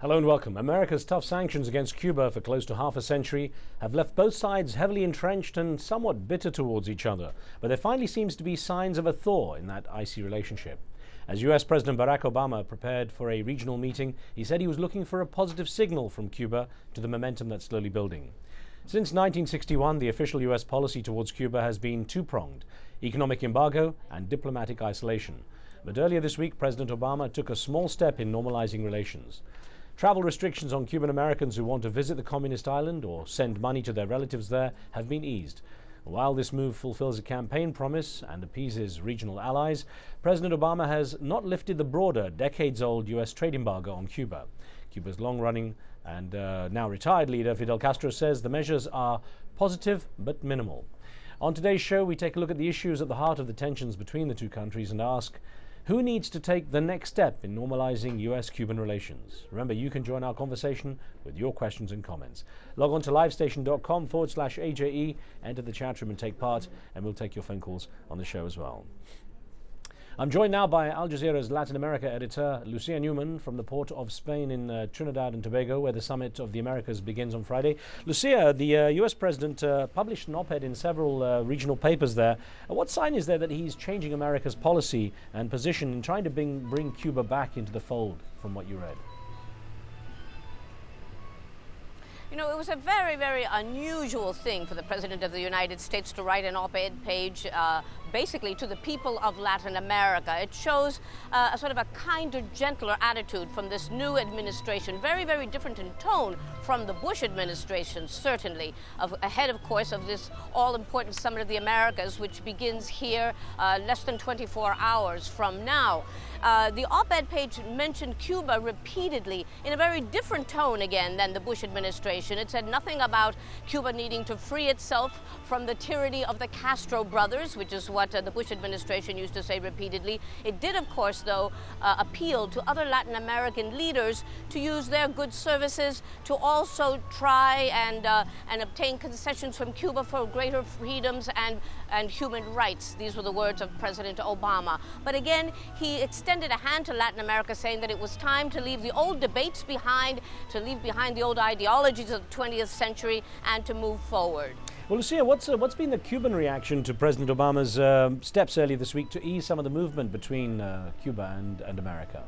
Hello and welcome. America's tough sanctions against Cuba for close to half a century have left both sides heavily entrenched and somewhat bitter towards each other. But there finally seems to be signs of a thaw in that icy relationship. As US President Barack Obama prepared for a regional meeting, he said he was looking for a positive signal from Cuba to the momentum that's slowly building. Since 1961, the official US policy towards Cuba has been two-pronged: economic embargo and diplomatic isolation. But earlier this week, President Obama took a small step in normalizing relations. Travel restrictions on Cuban Americans who want to visit the communist island or send money to their relatives there have been eased. While this move fulfills a campaign promise and appeases regional allies, President Obama has not lifted the broader, decades-old US trade embargo on Cuba. Cuba's long-running and now retired leader Fidel Castro says the measures are positive but minimal. On today's show, we take a look at the issues at the heart of the tensions between the two countries and ask, who needs to take the next step in normalizing US-Cuban relations? Remember, you can join our conversation with your questions and comments. Log on to livestation.com/AJE, enter the chat room and take part, and we'll take your phone calls on the show as well. I'm joined now by Al Jazeera's Latin America editor, Lucia Newman, from the port of Spain in Trinidad and Tobago, where the Summit of the Americas begins on Friday. Lucia, the US president published an op-ed in several regional papers there. What sign is there that he's changing America's policy and position in trying to bring Cuba back into the fold, from what you read? You know, it was a very, very unusual thing for the President of the United States to write an op-ed page basically to the people of Latin America. It shows a sort of a kinder, gentler attitude from this new administration, very, very different in tone from the Bush administration, certainly, ahead, of course, of this all-important Summit of the Americas, which begins here less than 24 hours from now. The op-ed page mentioned Cuba repeatedly in a very different tone again than the Bush administration. It said nothing about Cuba needing to free itself from the tyranny of the Castro brothers, which is what the Bush administration used to say repeatedly. It did, of course, though, appeal to other Latin American leaders to use their good services to also try and obtain concessions from Cuba for greater freedoms and human rights. These were the words of President Obama. But again, he extended a hand to Latin America, saying that it was time to leave the old debates behind, to leave behind the old ideologies of the 20th century, and to move forward. Well, Lucia, what's been the Cuban reaction to President Obama's steps earlier this week to ease some of the movement between Cuba and America?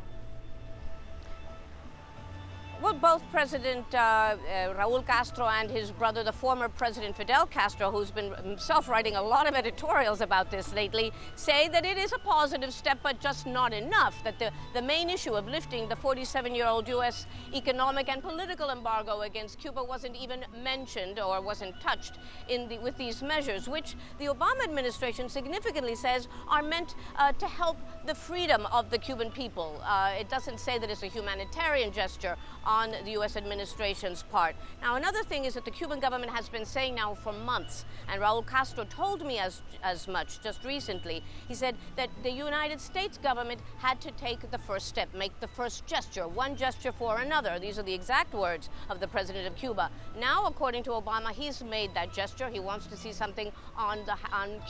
Well, both President Raul Castro and his brother, the former President Fidel Castro, who's been himself writing a lot of editorials about this lately, say that it is a positive step, but just not enough, that the main issue of lifting the 47-year-old U.S. economic and political embargo against Cuba wasn't even mentioned or wasn't touched with these measures, which the Obama administration significantly says are meant to help the freedom of the Cuban people. It doesn't say that it's a humanitarian gesture on the U.S. administration's part. Now, another thing is that the Cuban government has been saying now for months, and Raul Castro told me as much just recently. He said that the United States government had to take the first step, make the first gesture, one gesture for another. These are the exact words of the president of Cuba. Now, according to Obama, he's made that gesture. He wants to see something on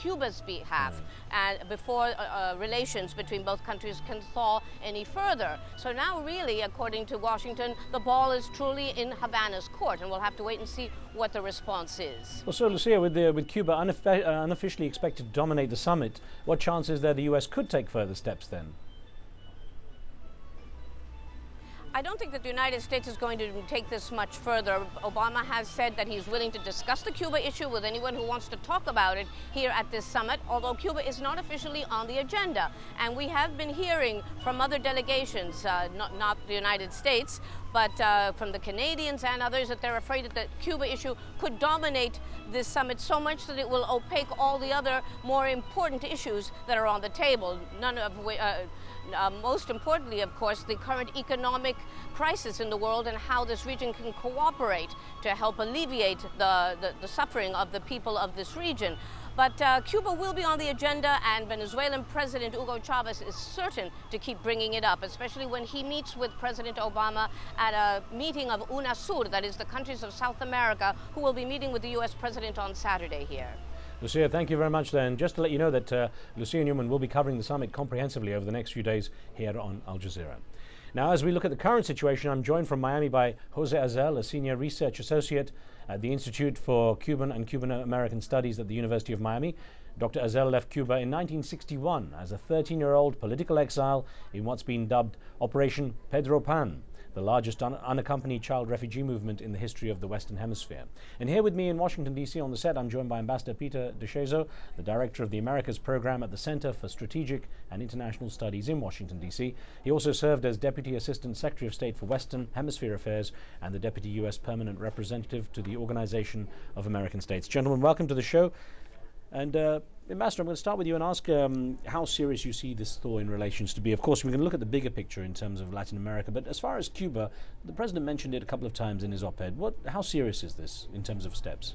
Cuba's behalf before relations between both countries can thaw any further. So now, really, according to Washington, the ball is truly in Havana's court, and we'll have to wait and see what the response is. Well, so Lucia, with Cuba unofficially expected to dominate the summit, what chance is there the U.S. could take further steps then? I don't think that the United States is going to take this much further. Obama has said that he's willing to discuss the Cuba issue with anyone who wants to talk about it here at this summit, although Cuba is not officially on the agenda. And we have been hearing from other delegations, not the United States, but from the Canadians and others, that they're afraid that the Cuba issue could dominate this summit so much that it will opaque all the other more important issues that are on the table, none of which most importantly, of course, the current economic crisis in the world and how this region can cooperate to help alleviate the suffering of the people of this region. But Cuba will be on the agenda, and Venezuelan President Hugo Chavez is certain to keep bringing it up, especially when he meets with President Obama at a meeting of UNASUR, that is the countries of South America, who will be meeting with the U.S. President on Saturday here. Lucia, thank you very much then. Just to let you know that Lucia Newman will be covering the summit comprehensively over the next few days here on Al Jazeera. Now, as we look at the current situation, I'm joined from Miami by Jose Azel, a senior research associate at the Institute for Cuban and Cuban American Studies at the University of Miami. Dr. Azel left Cuba in 1961 as a 13-year-old political exile in what's been dubbed Operation Pedro Pan, the largest unaccompanied child refugee movement in the history of the Western Hemisphere. And here with me in Washington, D.C. on the set, I'm joined by Ambassador Peter DeShazo, the director of the Americas Program at the Center for Strategic and International Studies in Washington, D.C. He also served as Deputy Assistant Secretary of State for Western Hemisphere Affairs and the Deputy U.S. Permanent Representative to the Organization of American States. Gentlemen, welcome to the show. And Ambassador, I'm going to start with you and ask how serious you see this thaw in relations to be. Of course, we can look at the bigger picture in terms of Latin America, but as far as Cuba, the President mentioned it a couple of times in his op-ed. How serious is this in terms of steps?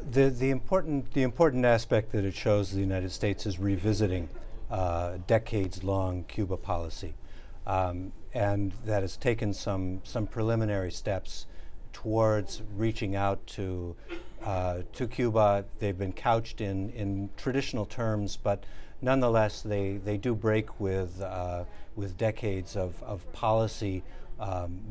The important aspect that it shows the United States is revisiting decades-long Cuba policy, and that has taken some preliminary steps towards reaching out to Cuba. They've been couched in traditional terms, but nonetheless they do break with decades of policy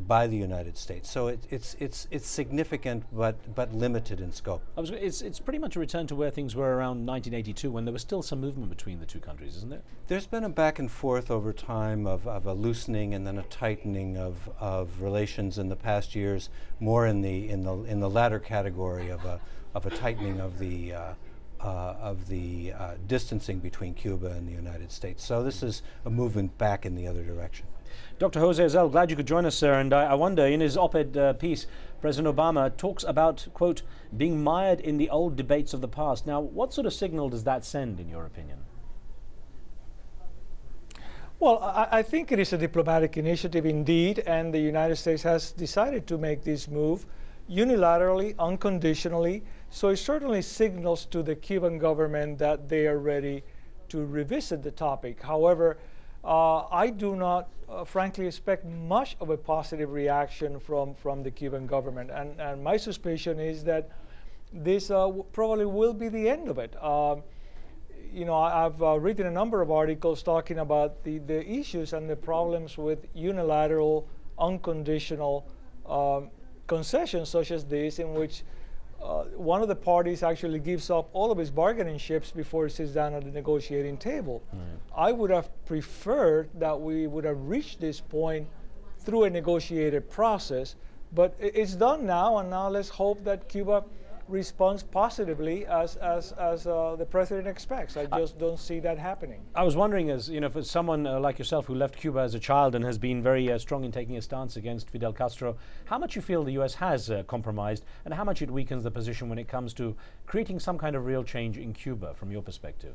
by the United States. So it's significant, but limited in scope. It's pretty much a return to where things were around 1982, when there was still some movement between the two countries, isn't there? There's been a back and forth over time of a loosening and then a tightening of relations in the past years, more in the latter category of a tightening of the distancing between Cuba and the United States. So this is a movement back in the other direction. Dr. Jose Azel, glad you could join us, sir. And I wonder, in his op-ed piece, President Obama talks about, quote, being mired in the old debates of the past. Now, what sort of signal does that send, in your opinion? Well, I think it is a diplomatic initiative indeed, and the United States has decided to make this move unilaterally, unconditionally. So it certainly signals to the Cuban government that they are ready to revisit the topic. However, I do not, frankly, expect much of a positive reaction from the Cuban government. And my suspicion is that this probably will be the end of it. I've written a number of articles talking about the issues and the problems with unilateral, unconditional concessions such as this, in which one of the parties actually gives up all of its bargaining chips before it sits down at the negotiating table. Right. I would have preferred that we would have reached this point through a negotiated process, but it's done now, and now let's hope that Cuba responds positively as the president expects. I just don't see that happening. I was wondering, as you know, for someone like yourself who left Cuba as a child and has been very strong in taking a stance against Fidel Castro, how much you feel the U.S. has compromised, and how much it weakens the position when it comes to creating some kind of real change in Cuba, from your perspective?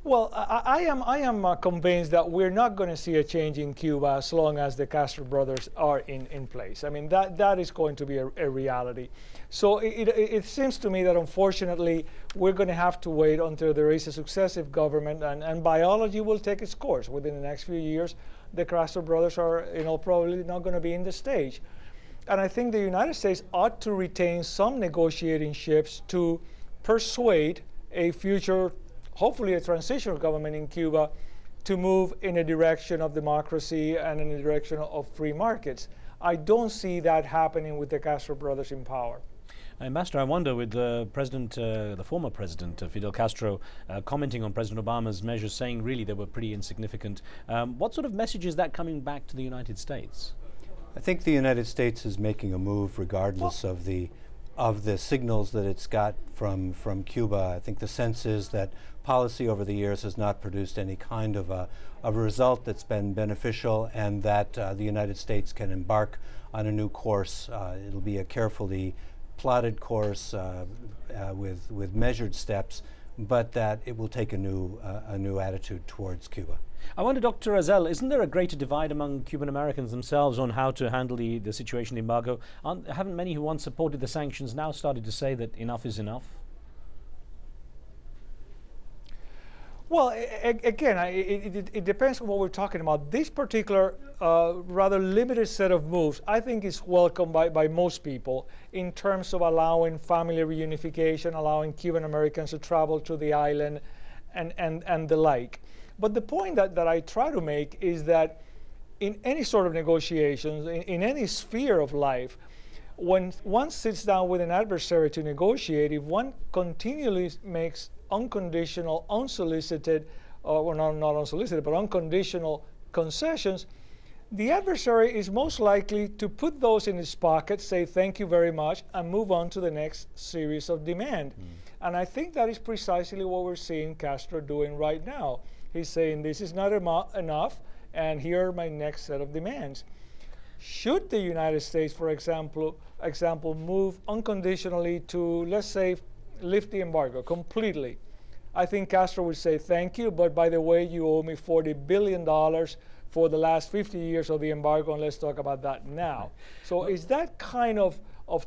Well, I am convinced that we're not going to see a change in Cuba as long as the Castro brothers are in place. I mean, that is going to be a reality. So it seems to me that unfortunately we're going to have to wait until there is a successive government, and biology will take its course. Within the next few years, the Castro brothers are probably not going to be in the stage. And I think the United States ought to retain some negotiating chips to persuade a future, hopefully a transitional government in Cuba, to move in a direction of democracy and in a direction of free markets. I don't see that happening with the Castro brothers in power. Ambassador, I wonder, with the former president, Fidel Castro, commenting on President Obama's measures, saying really they were pretty insignificant, what sort of message is that coming back to the United States? I think the United States is making a move regardless of the signals that it's got from Cuba. I think the sense is that policy over the years has not produced any kind of a result that's been beneficial, and that the United States can embark on a new course. It'll be a carefully plotted course with measured steps, but that it will take a new attitude towards Cuba. I wonder, Dr. Azel, isn't there a greater divide among Cuban Americans themselves on how to handle the situation, the embargo? Haven't many who once supported the sanctions now started to say that enough is enough? Well, again, it depends on what we're talking about. This particular rather limited set of moves, I think, is welcomed by most people in terms of allowing family reunification, allowing Cuban Americans to travel to the island, and the like. But the point that I try to make is that in any sort of negotiations, in any sphere of life, when one sits down with an adversary to negotiate, if one continually makes unconditional, unsolicited, or not unsolicited, but unconditional concessions, the adversary is most likely to put those in his pocket, say thank you very much, and move on to the next series of demand. And I think that is precisely what we're seeing Castro doing right now. He's saying this is not enough, and here are my next set of demands. Should the United States, for example, move unconditionally to, let's say, lift the embargo completely, I think Castro would say thank you, but by the way, you owe me $40 billion for the last 50 years of the embargo, and let's talk about that now. So it's that kind of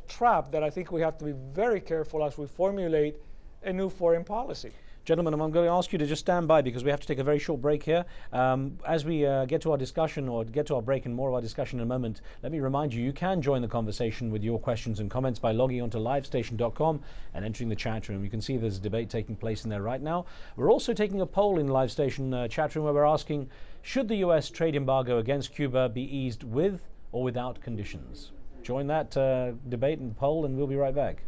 trap that I think we have to be very careful as we formulate a new foreign policy. Gentlemen, I'm going to ask you to just stand by because we have to take a very short break here. As we get to our discussion, or get to our break and more of our discussion in a moment, let me remind you, you can join the conversation with your questions and comments by logging onto livestation.com and entering the chat room. You can see there's a debate taking place in there right now. We're also taking a poll in the LiveStation chat room where we're asking, should the US trade embargo against Cuba be eased with or without conditions? Join that debate and poll, and we'll be right back.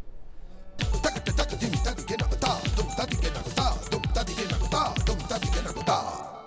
Dum